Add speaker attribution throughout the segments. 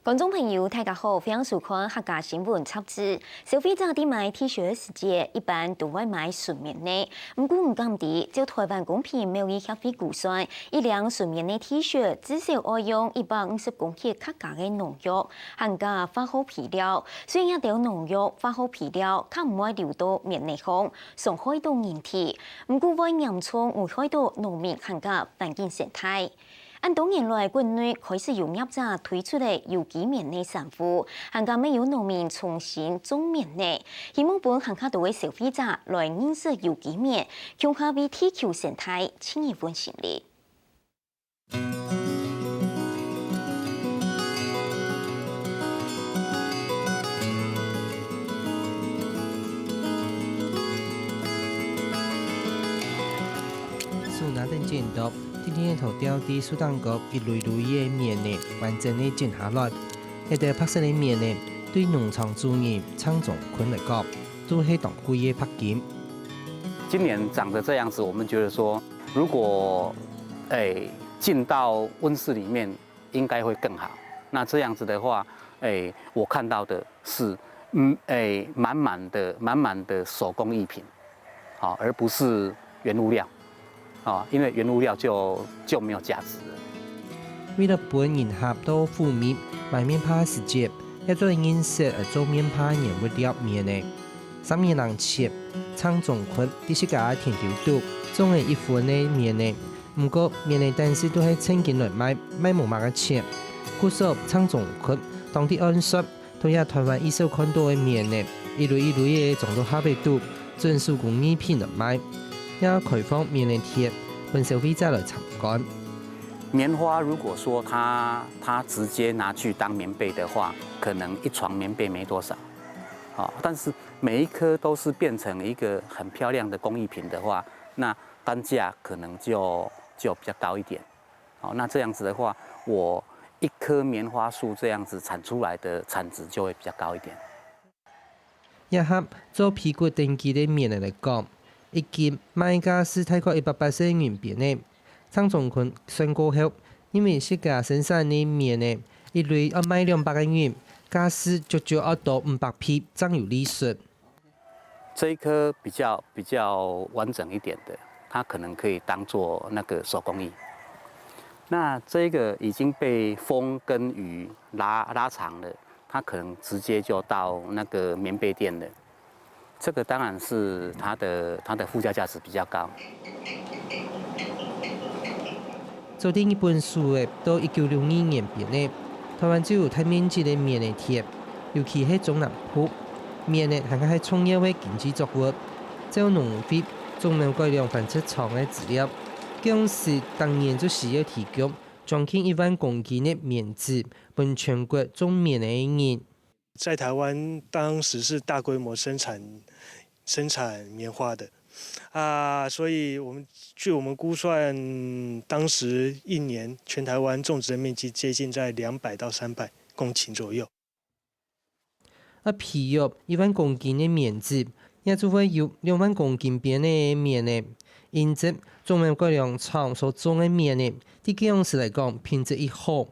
Speaker 1: 观众朋友，大家好，欢迎收看客家新闻插枝。消费者伫买 T 恤的时节，一般都会买纯棉的。不过唔敢伫，就台湾公平贸易协会估算，一辆纯棉的 T 恤至少要用150公克客家的农药，含加化学皮料。虽然一条农药、化学皮料，较唔会流到棉内方，伤害到人体，不过会严重危害到农民含加环境生态。按多年来，国内开始有业者推出的有机棉的产妇，含加没有农民重新种棉的，希望本含加多位消费者来认识有机棉，强化为地球生态清一份心力。
Speaker 2: 苏拿等剪刀。今天的头条伫苏丹国一类类的棉呢，完整的剪下来，一条白色的棉呢，对农场主人厂总群来讲，都是当贵的拍金。
Speaker 3: 今年长得这样子，我们觉得说，如果进到温室里面，应该会更好。那这样子的话，我看到的是，满满的手工艺品，好，而不是原物料。因为原物料就没有价值了。
Speaker 2: 为了本迎合到富民买面ผ้時節，一做認識做面ผ้原物料面呢，3年人切廠總群啲世界田條度種嘅一份嘅面呢，唔過面呢但是都係趁緊來買無碼嘅錢，故所廠總群當地按說，同日台灣一手看到嘅面呢，一類嘅種到下邊度盡數工藝品來買。也開放棉的貼，本消費者來參觀。
Speaker 3: 棉花如果說它直接拿去當棉被的話，可能一床棉被沒多少，但是每一顆都是變成一個很漂亮的工藝品的話，那單價可能就比較高一點。那這樣子的話，我一棵棉花樹這樣子產出來的產值就會比較高一點。
Speaker 2: 一盒做皮骨登記的棉嚟講。一件賣價是大概180元邊呢，廠總群算過後，因為世界生產的棉呢，一類要賣200元，價是足足要到500匹，才有利潤。
Speaker 3: 這一顆比較完整一點的，它可能可以當做那個手工藝。那這個已經被風跟雨拉長了，它可能直接就到那個棉被店了。這個當然是它的附加價值比較高。
Speaker 2: 做第一本書嘅，到1962年邊呢，台灣就有大面積嘅棉嘅貼，尤其係中南部棉嘅，還係重要嘅經濟作物。照農會種苗改良繁殖場嘅資料，公司當年就需要提供將近1萬公斤嘅棉質，本全國種棉嘅人。
Speaker 4: 在台湾当时是大规模生产棉花的，所以据我们估算，当时一年全台湾种植的面积接近在200到300公顷左右。
Speaker 2: 皮肉1萬公斤的棉質，也就會有2萬公斤邊的棉呢。因此，種苗改良場所種的棉呢，對公司來講品質亦好。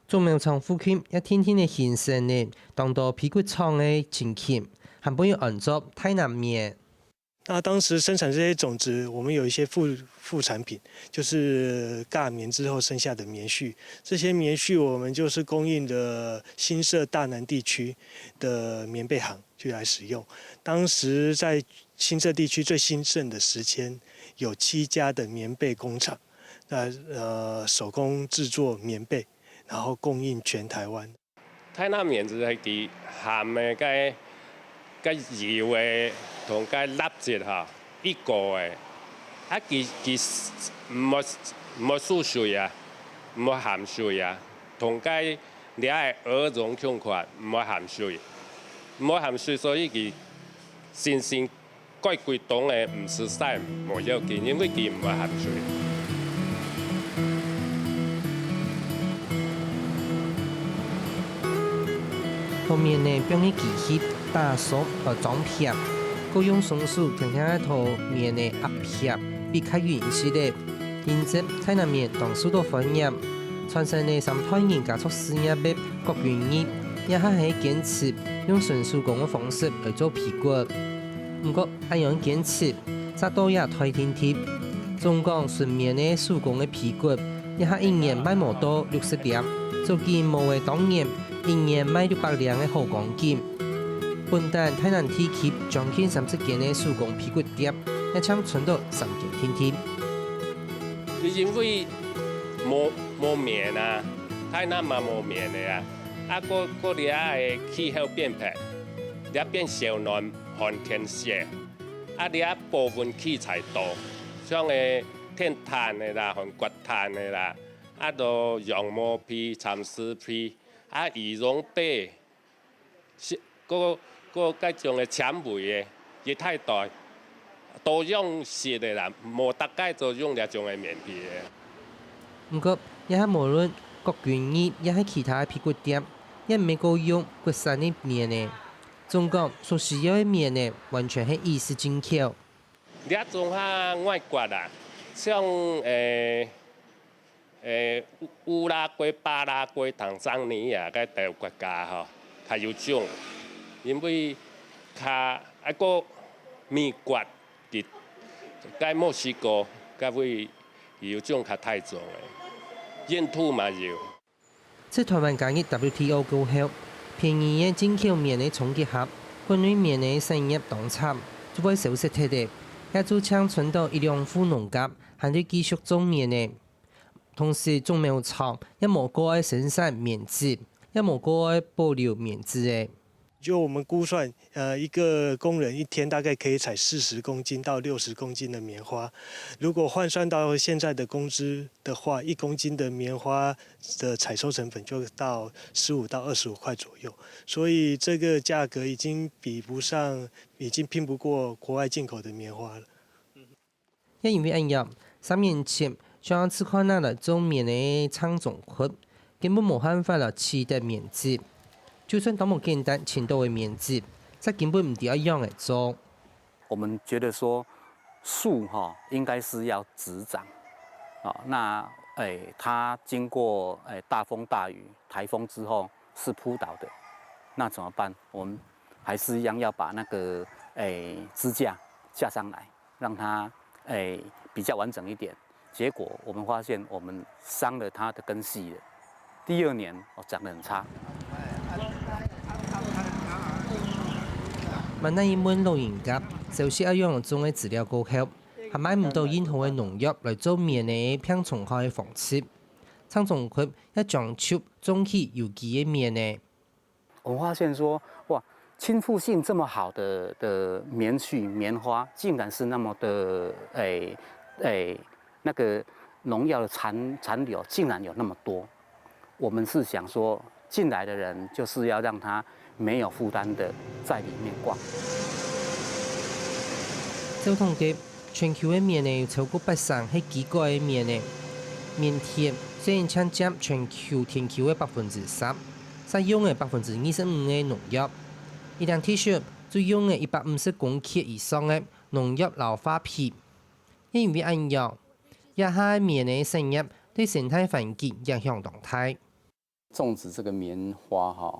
Speaker 2: 種苗場附近一天天的現象呢，當到皮骨廠的情形，還不要按照太南棉。
Speaker 4: 那當時生產這些種子，我們有一些副產品，就是尬棉之後剩下的棉絮。這些棉絮我們就是供應的新社大南地區的棉被行去來使用。當時在新社地區最興盛的時間，有7家的棉被工廠，手工製作棉被。然後供應全台灣。
Speaker 5: 太南棉就係啲鹹嘅、嘅油嘅同嘅蠟質嚇，一個嘅，佢冇水水啊，冇鹹水啊，同嘅你係鵝絨胸款冇鹹水，冇鹹水，所以佢新鮮貴貴凍嘅唔實晒冇要緊，因為佢冇鹹水。
Speaker 2: 後面呢，用啲機器打掃和裝片，各用松鼠聽聽一套面的壓片，比較遠一些的。因此，太南面當數到分業，传承的三代人加速事业的郭元义，也还是坚持用纯手工的方式来做皮骨。不过，一样坚持，再多也推天贴。中港纯棉的手工的皮骨，也还一年卖无到60两，足见无为当年一年卖600两的好光景。本单台南地区将近30间的手工皮骨店，也抢存到3间天天。
Speaker 5: 因为无棉啊，台南嘛无棉的啊，个遐的气候变化，遐变小暖寒天热，遐部分器材多，像个天炭的啦，和掘炭的啦，都羊毛皮、蚕丝皮，羽绒被，各种的纤维的，也太大。都用湿的啦，无大概都用那种的棉皮的。
Speaker 2: 不过，也还无论郭元义，也系其他的皮骨店，也唔够用国产的棉呢。中国所需要的棉呢，完全系意式进口。
Speaker 5: 那种外国啦，像乌拉圭、巴拉圭、坦桑尼亚个第国家吼，较有种，因为较个美国。该墨西哥、该位有种较太重的，印度嘛有。
Speaker 2: 在台湾加入 WTO 过后，便宜的进口棉的冲击下，国内棉的生意当差，就会消失脱的。也就抢存到一两户农家，还得继续种棉的。同时，种苗厂也无过爱生产棉纸，也无过爱保留棉纸的。
Speaker 4: 就我们估算，一个工人一天大概可以采40公斤到60公斤的棉花。如果换算到现在的工资的话，1公斤的棉花的采收成本就到15到25块左右。所以这个价格已经比不上，已经拼不过国外进口的棉花了。
Speaker 2: 也因为安样，3年前像此款那来种棉的厂种群，根本无办法了取得棉纸。就算多么简单，钱多的棉纸，这根本唔得一样的做。
Speaker 3: 我们觉得说，树应该是要直长，那它经过大风大雨、台风之后是扑倒的，那怎么办？我们还是一样要把那个支架架上来，让它比较完整一点。结果我们发现我们伤了它的根系了，第2年长得很差。
Speaker 2: 万那一般老人家就是要用种的资料过后，还买唔到任何的农药来做棉的病虫害的防治。厂种群也讲出种起有机的棉呢。
Speaker 3: 我们发现说，哇，亲肤性这么好的棉絮、棉花，竟然是那么的那个农药的残留，竟然有那么多。我们是想说，进来的人就是要让他没有负担的在里面逛。
Speaker 2: 照统计，全球的棉呢有超过80%是机改的棉呢。棉贴虽然抢占全球天球的3%，使用的25%的农药。一辆 T 恤就用了150公克以上的农药硫化皮。因为安样，亚下棉的生业对生态环境影响动态。
Speaker 6: 种植这个棉花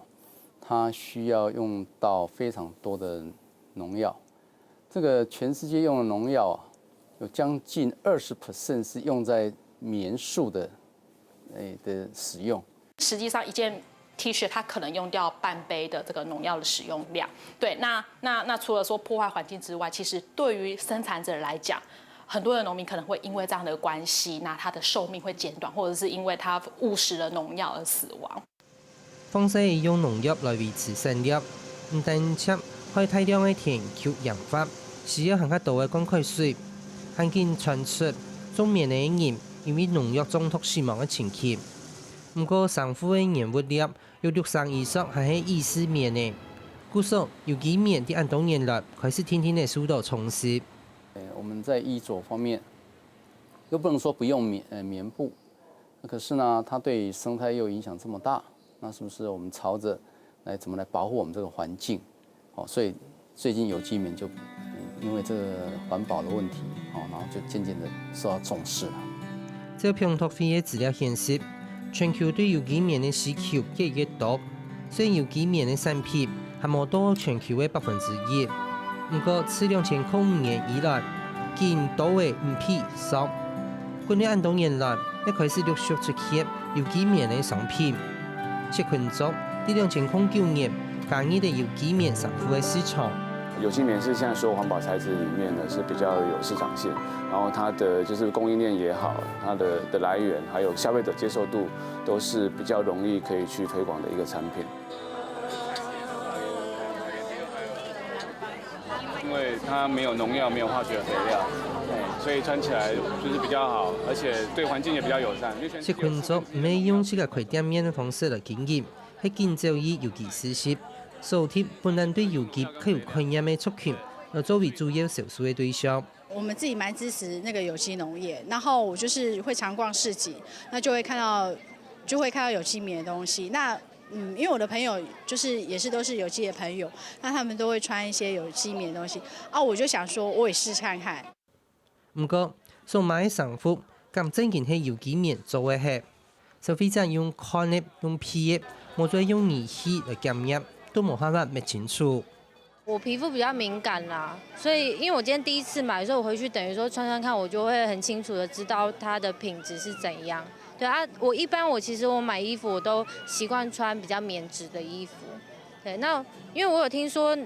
Speaker 6: 它需要用到非常多的农药。这个全世界用的农药有将近20% 是用在棉树的使用。
Speaker 7: 实际上，一件 T 恤它可能用掉半杯的这个农药的使用量。对，那除了说破坏环境之外，其实对于生产者来讲，很多的农民可能会因为这样的关系，那他的寿命会减短，或者是因为他误食了农药而死亡。
Speaker 2: 方式用农药来维持生育，唔但只会大量的田球氧化，需要更加多的灌溉水。还见传出种棉的人因为农药中毒死亡的情形。不过，上户的原物料有60%以上还是意式棉的，故说有机棉在多年来开始天天的受到重视。
Speaker 6: 我们在衣着方面，又不能说不用棉布，可是呢，它对生态又影响这么大，那是不是我们朝着怎么来保护我们这个环境？所以最近有机棉就因为这个环保的问题，然后就渐渐的受到重视了。
Speaker 2: 这个平托会的资料显示，全球对有机棉的需求越来越多，所以有机棉的产品还冇到全球的1%。不过，自2005年以来，見到嘅唔批少。近年多年來，一開始陸續出現有機棉嘅商品。謝群族喺2009年加入的有機棉sản婦嘅市場。
Speaker 8: 有機棉是现在所有环保材质里面呢是比较有市场性，然后它的就是供应链也好，它的来源还有消费者接受度都是比较容易可以去推广的一个产品。因为它没有农药，没有化学肥料，所以穿起来就是比较好，而且对環境也比較友善。
Speaker 2: 謝群族唔係用自家開店面嘅方式來經營，係建造於有機事業。所以本人對有機較有概念嘅族群，而作為主要銷售嘅對象。
Speaker 9: 我们自己蛮支持那个有机农业，然后我就是会常逛市集，那就会看到有机棉的东西。那因为我的朋友就是也是都是有机的朋友，那他们都会穿一些有机棉的东西啊，我就想说我也試看看。
Speaker 2: 不過，所買嘅sản婦咁真件係有機棉做嘅係，消費者用看嘅、用皮嘅，或者用儀器嚟檢驗，都冇辦法摸清楚。
Speaker 10: 我皮膚比較敏感啦，所以因為我今天第一次買，所以我回去等於說穿穿看，我就會很清楚的知道它的品質是怎樣。對啊，我其實我買衣服我都習慣穿比較棉質的衣服。對，那因為我有聽說，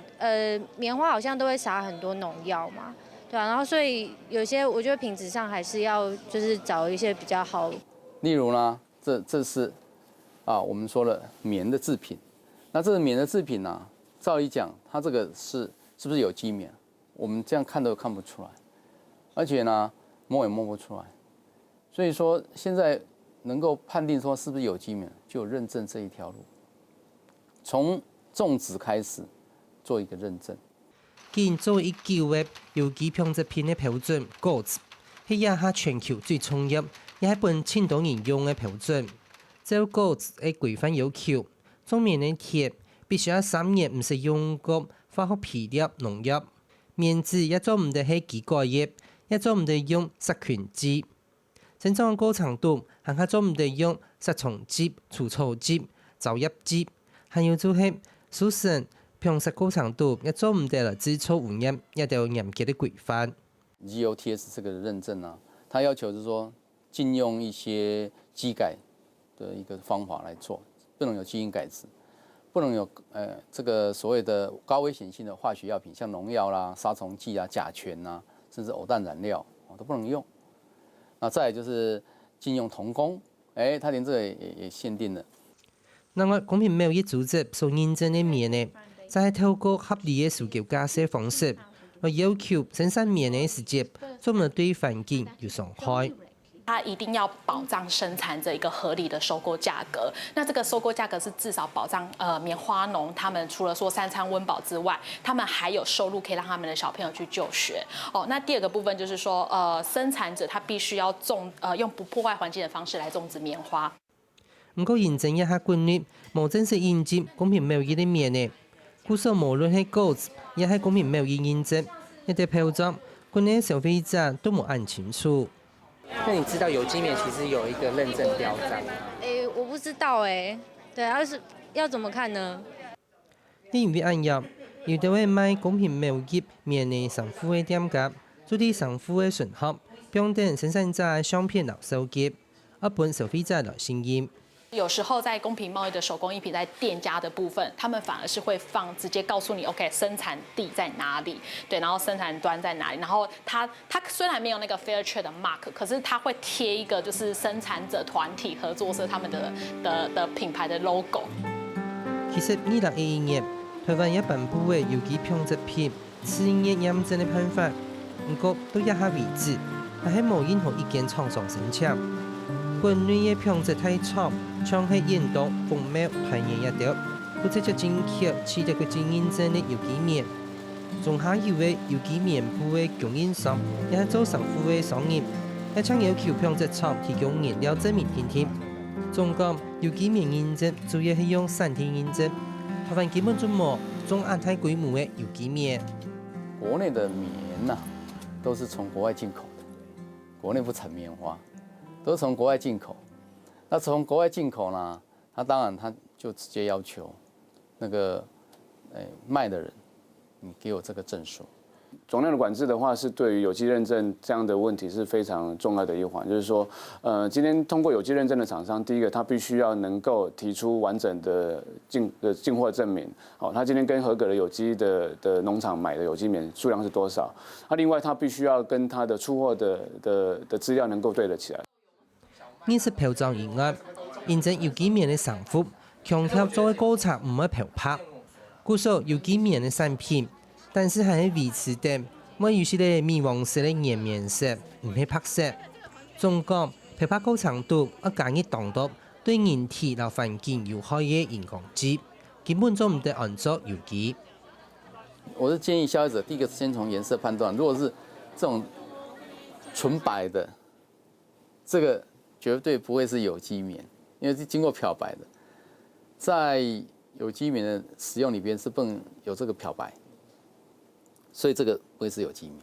Speaker 10: 棉花好像都會撒很多農藥嘛，對啊，然後所以有些我覺得品質上還是要就是找一些比較好。
Speaker 6: 例如呢，這是我們說了棉的製品，那這個棉的製品呢，照理講，它這個是不是有機棉？我們這樣看都看不出來，而且呢，摸也摸不出來。所以說，現在能夠判定說是不是有機棉，就有認證這一條路，從種植開始做一個認證。
Speaker 2: 建造19嘅有機品質品嘅標準 ，GOTS 係也係全球最重要，也係本千多人用嘅標準。照 GOTS 嘅規範要求，中棉嘅貼必須要3年唔使用過化學肥料、農藥，棉質也做唔得係機改液，也做唔得用殺菌劑。生產過程中，還可做唔得用殺蟲劑、除草劑、造葉劑，還有就係蘇生品質過程中也做唔得了製造污染，也都有嚴格的規範。
Speaker 6: GOTS 這個認證呢，它要求是說禁用一些基改的一個方法來做，不能有基因改造，不能有這個所謂的高危險性的化學藥品，像農藥啦、殺蟲劑啊、甲醛啊，甚至偶氮燃料都不能用。那再來就是禁用童工，它連這個也限定了。
Speaker 2: 另外，公平貿易組織所認證的棉呢，就係透過合理嘅數據架設方式，來要求生產棉嘅時節，做唔對環境有傷害。
Speaker 7: 它一定要保障生產者一個合理的收購價格。那這個收購價格是至少保障棉花農他們除了說3餐溫飽之外，他們還有收入可以讓他們的小朋友去就學。那第二個部分就是說，生產者他必須要用不破壞環境的方式來種植棉花。
Speaker 2: 唔過認證一下觀念，冇正式引進公平貿易的棉呢，故所無論係 GOTS 也係公平貿易認證，一啲標準，國內消費者都冇按清楚。
Speaker 11: 那你知道有機棉其實有一個認證標章嗎？
Speaker 10: 我不知道對，要怎麼看呢？
Speaker 2: 因為按入，有啲會賣公平貿易棉嘅sản婦嘅店家，做啲sản婦嘅選項，標定生產者嘅商品嚟收集，一般消費者嚟承認。
Speaker 7: 有時候在公平貿易的手工藝品在店家的部分，他們反而是會直接告訴你 ，OK， 生產地在哪裡，對，然後生產端在哪裡，然後它雖然沒有那個 Fair Trade 的 mark， 可是它會貼一個就是生產者團體合作社他們的品牌的 logo。
Speaker 2: 其實2011年，台灣也頒布嘅有機品質品試驗驗證嘅辦法，不過到一下為止，還係冇任何一間廠商申請。國內嘅品質太差，像係印度、鳳苗、台灣一條，都直接進口取得國際認證的有機棉。仲下游嘅有機棉布嘅供應商，也係做sản婦嘅商業，一向要求品質廠提供原料證明天天。中國有機棉認證主要係用3天認證，台灣基本就冇種按大規模嘅有機棉。
Speaker 6: 國內的棉呐，都是從國外進口的，國內不產棉花。都是從國外進口，那从国外进口呢，他当然他就直接要求那个卖的人，你给我这个证书。
Speaker 8: 总量的管制的话，是对于有机认证这样的问题是非常重要的一环。就是说，今天通过有机认证的厂商，第一个他必须要能够提出完整的进货证明，好，他今天跟合格的有机的农场买的有机棉数量是多少？那另外他必须要跟他的出货的资料能够对得起来。
Speaker 2: 认识漂造以外，认证有機棉嘅sản phẩm，強調作為高層唔會漂白。故所有機棉嘅產品，但是係維持的，我有時咧米黃色嘅岩棉色，唔係白色。總講漂白高程度，一間嘅當到對人體和環境有害嘅熒光劑，根本就唔得按作有機。
Speaker 6: 我是建議消費者，第一個先從顏色判斷，如果是這種純白的，這個絕對不會是有機棉，因為是經過漂白的。在有機棉的使用裏邊是不能有這個漂白，所以這個不會是有機棉。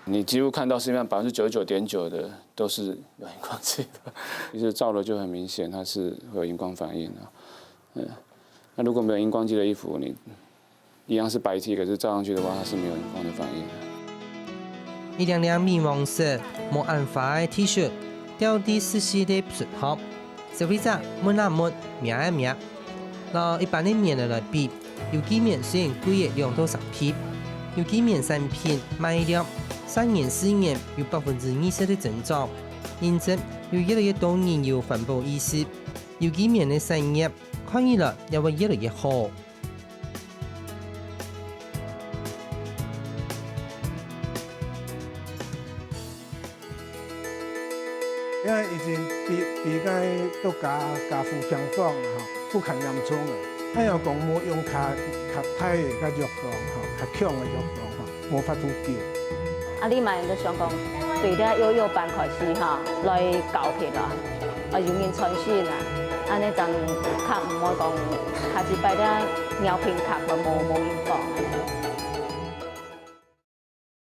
Speaker 8: 你幾乎看到市面上99.9%的都是有熒光劑的，其實照了就很明顯，它是會有熒光反應的。那如果沒有熒光劑的衣服，你一樣是白 T， 可是照上去的話，它是沒有熒光的反應的。
Speaker 2: 一輛米黃色冇暗花嘅 T 恤，掉啲絲絲嘅xuất盒，消費者摸一摸，瞄一瞄。攞一般嘅棉嚟比，有機棉雖然貴嘅2到3倍，有機棉產品賣了3年4年有20%的增長，因此有越來越多人有環保意識，有機棉嘅產業看起來也會越來越好。
Speaker 12: 因為已經比個都加負強壯啦，不很嚴重嘅。哎呀，講冇用較歹嘅個藥房，較強嘅藥房，冇法度救。
Speaker 13: 你咪就想講，對啲幼幼班開始來教皮啦，容易傳染啦，安尼就較唔會講下次擺啲尿片殼就冇影響。